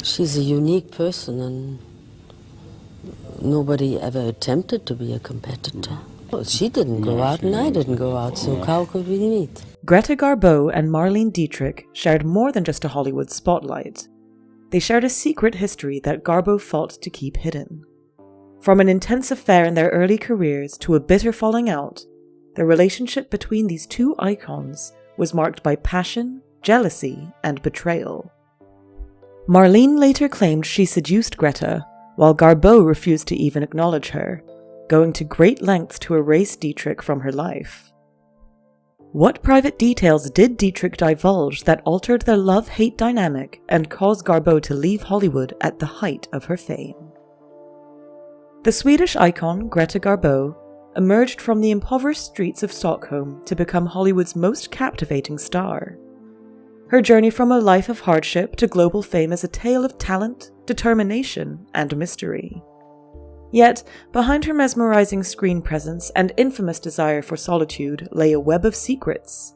She's a unique person, and nobody ever attempted to be a competitor. Well, she didn't go out and I didn't go out, so how could we meet? Greta Garbo and Marlene Dietrich shared more than just a Hollywood spotlight. They shared a secret history that Garbo fought to keep hidden. From an intense affair in their early careers to a bitter falling out, the relationship between these two icons was marked by passion, jealousy, and betrayal. Marlene later claimed she seduced Greta, while Garbo refused to even acknowledge her, going to great lengths to erase Dietrich from her life. What private details did Dietrich divulge that altered their love-hate dynamic and caused Garbo to leave Hollywood at the height of her fame? The Swedish icon Greta Garbo emerged from the impoverished streets of Stockholm to become Hollywood's most captivating star. Her journey from a life of hardship to global fame is a tale of talent, determination, and mystery. Yet, behind her mesmerizing screen presence and infamous desire for solitude lay a web of secrets,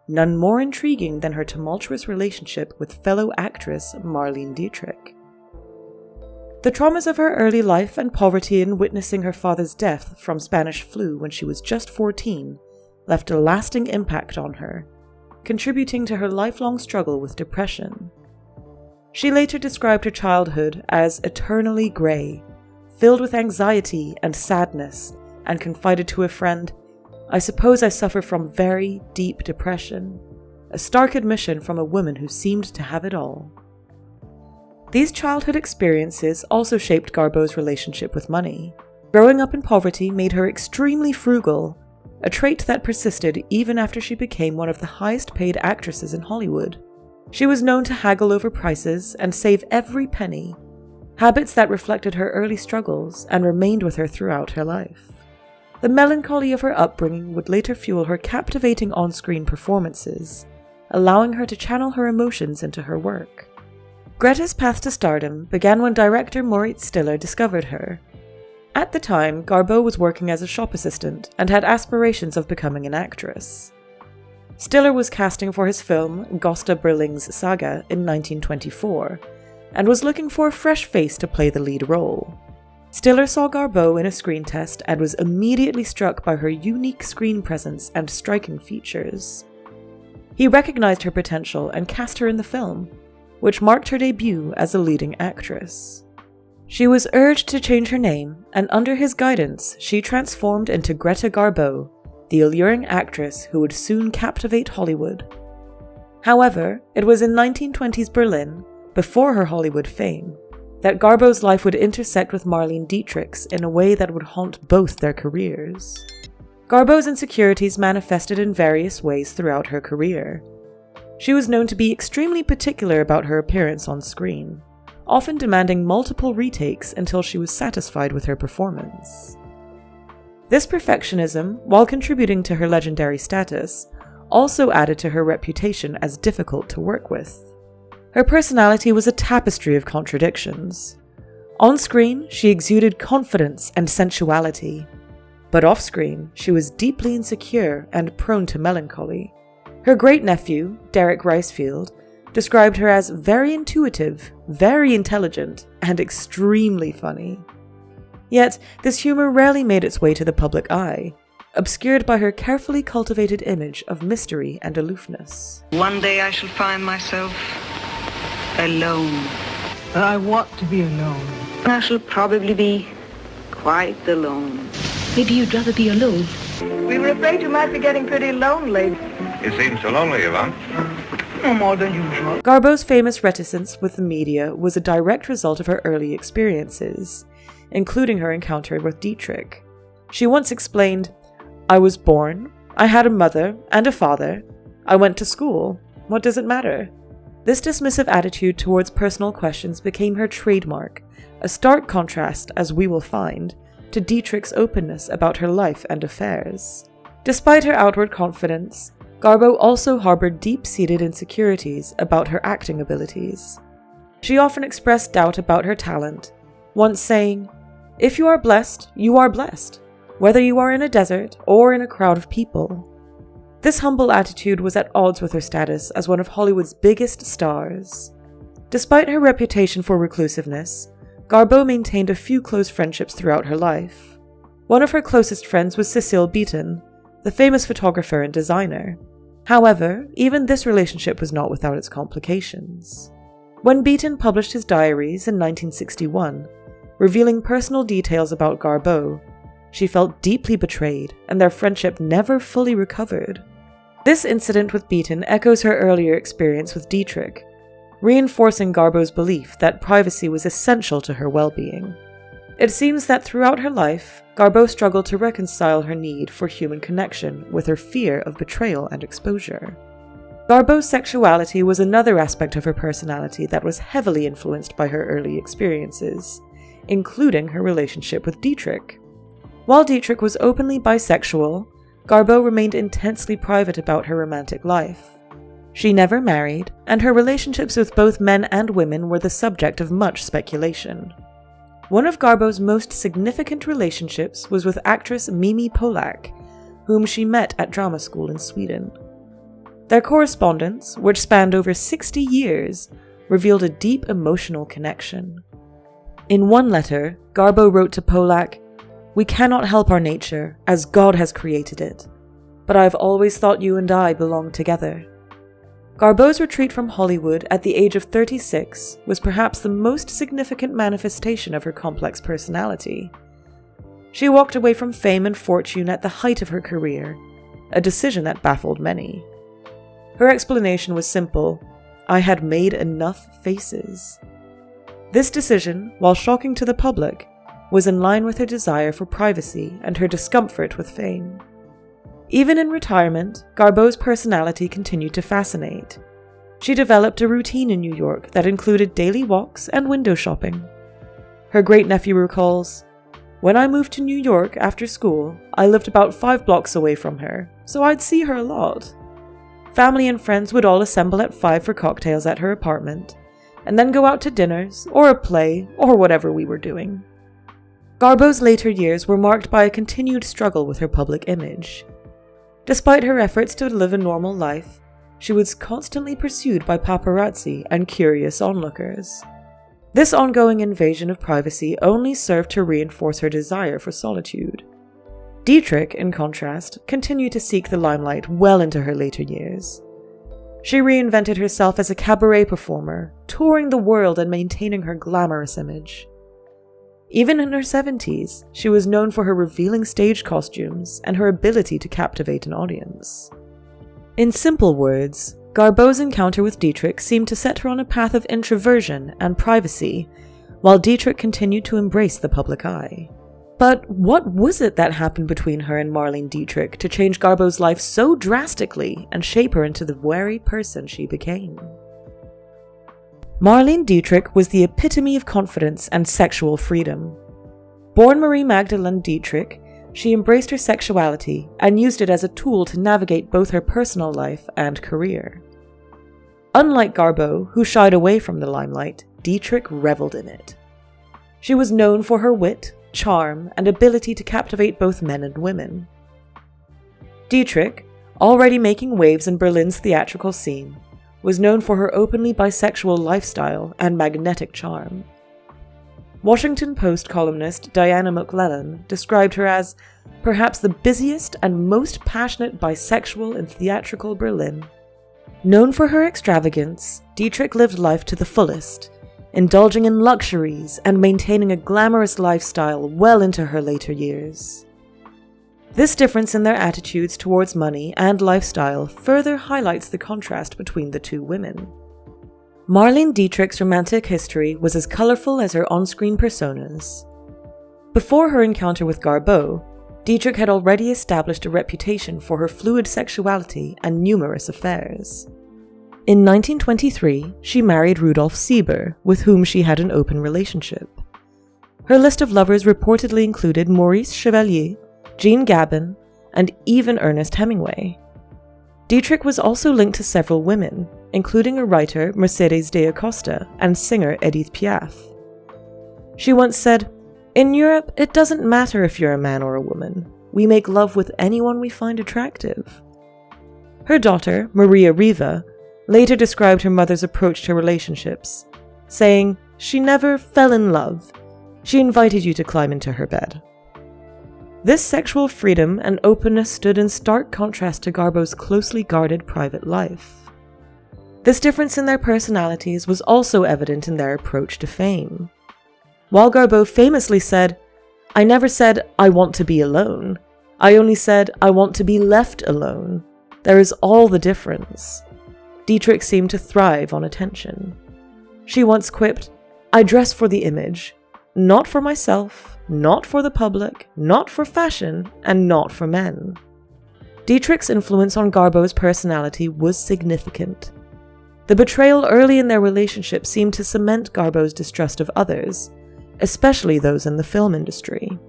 none more intriguing than her tumultuous relationship with fellow actress Marlene Dietrich. The traumas of her early life and poverty in witnessing her father's death from Spanish flu when she was just 14 left a lasting impact on her, contributing to her lifelong struggle with depression. She later described her childhood as eternally grey, filled with anxiety and sadness, and confided to a friend, "I suppose I suffer from very deep depression," a stark admission from a woman who seemed to have it all. These childhood experiences also shaped Garbo's relationship with money. Growing up in poverty made her extremely frugal, a trait that persisted even after she became one of the highest-paid actresses in Hollywood. She was known to haggle over prices and save every penny, habits that reflected her early struggles and remained with her throughout her life. The melancholy of her upbringing would later fuel her captivating on-screen performances, allowing her to channel her emotions into her work. Greta's path to stardom began when director Moritz Stiller discovered her. At the time, Garbo was working as a shop assistant and had aspirations of becoming an actress. Stiller was casting for his film Gösta Berling's Saga in 1924, and was looking for a fresh face to play the lead role. Stiller saw Garbo in a screen test and was immediately struck by her unique screen presence and striking features. He recognized her potential and cast her in the film, which marked her debut as a leading actress. She was urged to change her name, and under his guidance, she transformed into Greta Garbo, the alluring actress who would soon captivate Hollywood. However, it was in 1920s Berlin, before her Hollywood fame, that Garbo's life would intersect with Marlene Dietrich's in a way that would haunt both their careers. Garbo's insecurities manifested in various ways throughout her career. She was known to be extremely particular about her appearance on screen, often demanding multiple retakes until she was satisfied with her performance. This perfectionism, while contributing to her legendary status, also added to her reputation as difficult to work with. Her personality was a tapestry of contradictions. On screen, she exuded confidence and sensuality, but off-screen, she was deeply insecure and prone to melancholy. Her great-nephew, Derek Ricefield, described her as very intuitive, very intelligent, and extremely funny. Yet, this humor rarely made its way to the public eye, obscured by her carefully cultivated image of mystery and aloofness. One day I shall find myself alone. I want to be alone. I shall probably be quite alone. Maybe you'd rather be alone. We were afraid you might be getting pretty lonely. You seem so lonely, Yvonne. No more than usual. Garbo's famous reticence with the media was a direct result of her early experiences, including her encounter with Dietrich. She once explained, "I was born, I had a mother and a father, I went to school, what does it matter?" This dismissive attitude towards personal questions became her trademark, a stark contrast, as we will find, to Dietrich's openness about her life and affairs. Despite her outward confidence, Garbo also harbored deep-seated insecurities about her acting abilities. She often expressed doubt about her talent, once saying, "If you are blessed, you are blessed, whether you are in a desert or in a crowd of people." This humble attitude was at odds with her status as one of Hollywood's biggest stars. Despite her reputation for reclusiveness, Garbo maintained a few close friendships throughout her life. One of her closest friends was Cecile Beaton, the famous photographer and designer. However, even this relationship was not without its complications. When Beaton published his diaries in 1961, revealing personal details about Garbo, she felt deeply betrayed, and their friendship never fully recovered. This incident with Beaton echoes her earlier experience with Dietrich, reinforcing Garbo's belief that privacy was essential to her well-being. It seems that throughout her life, Garbo struggled to reconcile her need for human connection with her fear of betrayal and exposure. Garbo's sexuality was another aspect of her personality that was heavily influenced by her early experiences, including her relationship with Dietrich. While Dietrich was openly bisexual, Garbo remained intensely private about her romantic life. She never married, and her relationships with both men and women were the subject of much speculation. One of Garbo's most significant relationships was with actress Mimi Polak, whom she met at drama school in Sweden. Their correspondence, which spanned over 60 years, revealed a deep emotional connection. In one letter, Garbo wrote to Polak, "We cannot help our nature, as God has created it, but I've always thought you and I belonged together." Garbo's retreat from Hollywood at the age of 36 was perhaps the most significant manifestation of her complex personality. She walked away from fame and fortune at the height of her career, a decision that baffled many. Her explanation was simple: "I had made enough faces." This decision, while shocking to the public, was in line with her desire for privacy and her discomfort with fame. Even in retirement, Garbo's personality continued to fascinate. She developed a routine in New York that included daily walks and window shopping. Her great-nephew recalls, "When I moved to New York after school, I lived about 5 blocks away from her, so I'd see her a lot. Family and friends would all assemble at 5 for cocktails at her apartment, and then go out to dinners, or a play, or whatever we were doing." Garbo's later years were marked by a continued struggle with her public image. Despite her efforts to live a normal life, she was constantly pursued by paparazzi and curious onlookers. This ongoing invasion of privacy only served to reinforce her desire for solitude. Dietrich, in contrast, continued to seek the limelight well into her later years. She reinvented herself as a cabaret performer, touring the world and maintaining her glamorous image. Even in her 70s, she was known for her revealing stage costumes and her ability to captivate an audience. In simple words, Garbo's encounter with Dietrich seemed to set her on a path of introversion and privacy, while Dietrich continued to embrace the public eye. But what was it that happened between her and Marlene Dietrich to change Garbo's life so drastically and shape her into the very person she became? Marlene Dietrich was the epitome of confidence and sexual freedom. Born Marie Magdalene Dietrich, she embraced her sexuality and used it as a tool to navigate both her personal life and career. Unlike Garbo, who shied away from the limelight, Dietrich reveled in it. She was known for her wit, charm, and ability to captivate both men and women. Dietrich, already making waves in Berlin's theatrical scene, was known for her openly bisexual lifestyle and magnetic charm. Washington Post columnist Diana McClellan described her as perhaps the busiest and most passionate bisexual in theatrical Berlin. Known for her extravagance, Dietrich lived life to the fullest, indulging in luxuries and maintaining a glamorous lifestyle well into her later years. This difference in their attitudes towards money and lifestyle further highlights the contrast between the two women. Marlene Dietrich's romantic history was as colorful as her on-screen personas. Before her encounter with Garbo, Dietrich had already established a reputation for her fluid sexuality and numerous affairs. In 1923, she married Rudolf Sieber, with whom she had an open relationship. Her list of lovers reportedly included Maurice Chevalier, Jean Gabin, and even Ernest Hemingway. Dietrich was also linked to several women, including a writer, Mercedes de Acosta, and singer Edith Piaf. She once said, "In Europe, it doesn't matter if you're a man or a woman. We make love with anyone we find attractive." Her daughter, Maria Riva, later described her mother's approach to relationships, saying she never fell in love. She invited you to climb into her bed. This sexual freedom and openness stood in stark contrast to Garbo's closely guarded private life. This difference in their personalities was also evident in their approach to fame. While Garbo famously said, "I never said I want to be alone. I only said I want to be left alone. There is all the difference." Dietrich seemed to thrive on attention. She once quipped, "I dress for the image, not for myself, not for the public, not for fashion, and not for men." Dietrich's influence on Garbo's personality was significant. The betrayal early in their relationship seemed to cement Garbo's distrust of others, especially those in the film industry.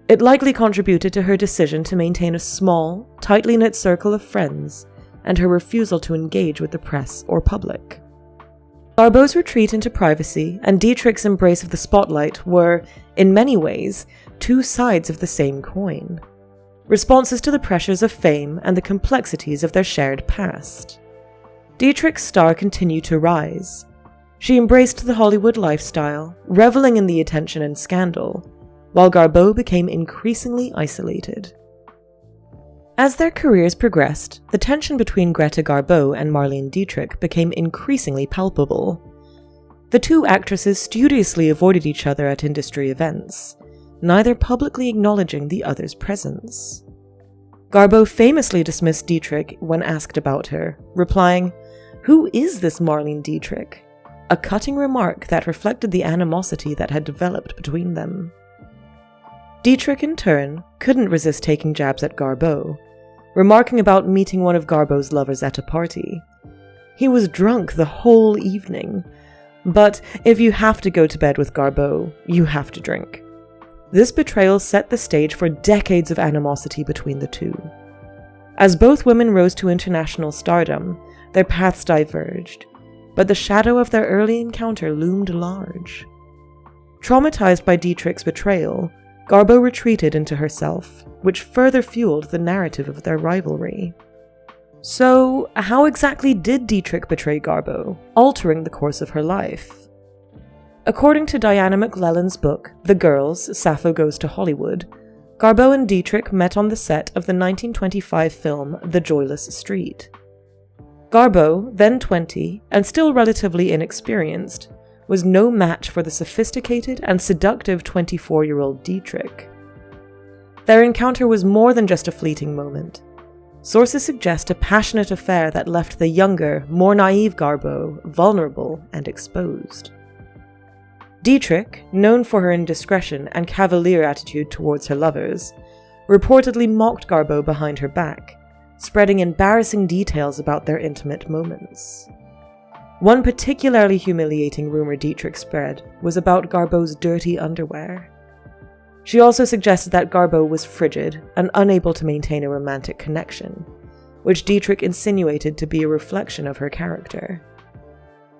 It likely contributed to her decision to maintain a small, tightly knit circle of friends and her refusal to engage with the press or public. Garbo's retreat into privacy and Dietrich's embrace of the spotlight were, in many ways, two sides of the same coin, responses to the pressures of fame and the complexities of their shared past. Dietrich's star continued to rise. She embraced the Hollywood lifestyle, reveling in the attention and scandal, while Garbo became increasingly isolated. As their careers progressed, the tension between Greta Garbo and Marlene Dietrich became increasingly palpable. The two actresses studiously avoided each other at industry events, neither publicly acknowledging the other's presence. Garbo famously dismissed Dietrich when asked about her, replying, "Who is this Marlene Dietrich?" a cutting remark that reflected the animosity that had developed between them. Dietrich, in turn, couldn't resist taking jabs at Garbo, remarking about meeting one of Garbo's lovers at a party. He was drunk the whole evening, but if you have to go to bed with Garbo, you have to drink. This betrayal set the stage for decades of animosity between the two. As both women rose to international stardom, their paths diverged, but the shadow of their early encounter loomed large. Traumatized by Dietrich's betrayal, Garbo retreated into herself, which further fueled the narrative of their rivalry. So, how exactly did Dietrich betray Garbo, altering the course of her life? According to Diana McClellan's book, The Girls, Sappho Goes to Hollywood, Garbo and Dietrich met on the set of the 1925 film The Joyless Street. Garbo, then 20, and still relatively inexperienced, was no match for the sophisticated and seductive 24-year-old Dietrich. Their encounter was more than just a fleeting moment. Sources suggest a passionate affair that left the younger, more naive Garbo vulnerable and exposed. Dietrich, known for her indiscretion and cavalier attitude towards her lovers, reportedly mocked Garbo behind her back, spreading embarrassing details about their intimate moments. One particularly humiliating rumor Dietrich spread was about Garbo's dirty underwear. She also suggested that Garbo was frigid and unable to maintain a romantic connection, which Dietrich insinuated to be a reflection of her character.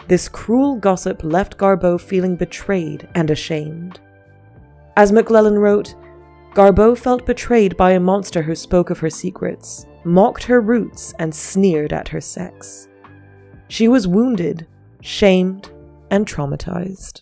This cruel gossip left Garbo feeling betrayed and ashamed. As McClellan wrote, Garbo felt betrayed by a monster who spoke of her secrets, mocked her roots, and sneered at her sex. She was wounded, shamed, and traumatized.